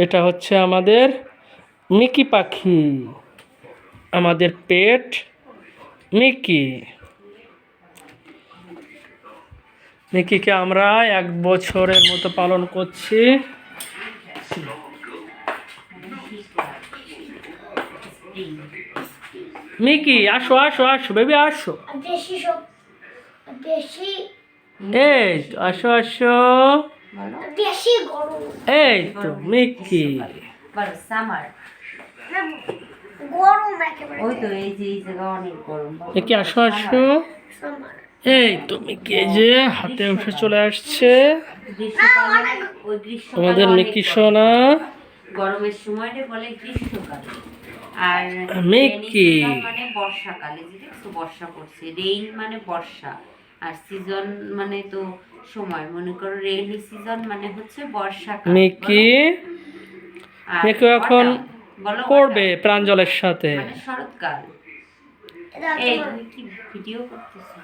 এটা হচ্ছে আমাদের মিকি পাখি, আমাদের পেট মিকি। মিকিকে আমরা 1 বছরের মতো পালন করছি। মিকি আসো আসো আসো বেবি আসো, এই তো আসো আসো, এই তো মিকি। মিকি আসো আসো, এই তো মিকি এই যে হাতে উঠে চলে আসছে আমাদের মিকি সোনা। গরমের সময় বলে গ্রীষ্মকালে, আর মিকি মানে বর্ষাকালে, যে দেখছো বর্ষা পড়ছে, রেইন মানে বর্ষা, আর সিজন মানে তো সময়, মনে করো রেইনি সিজন মানে হচ্ছে বর্ষাকাল। মিকি মিকি এখন পড়বে প্রাঞ্জলের সাথে। মানে শরৎকাল। এই তুমি কি ভিডিও করতেছো?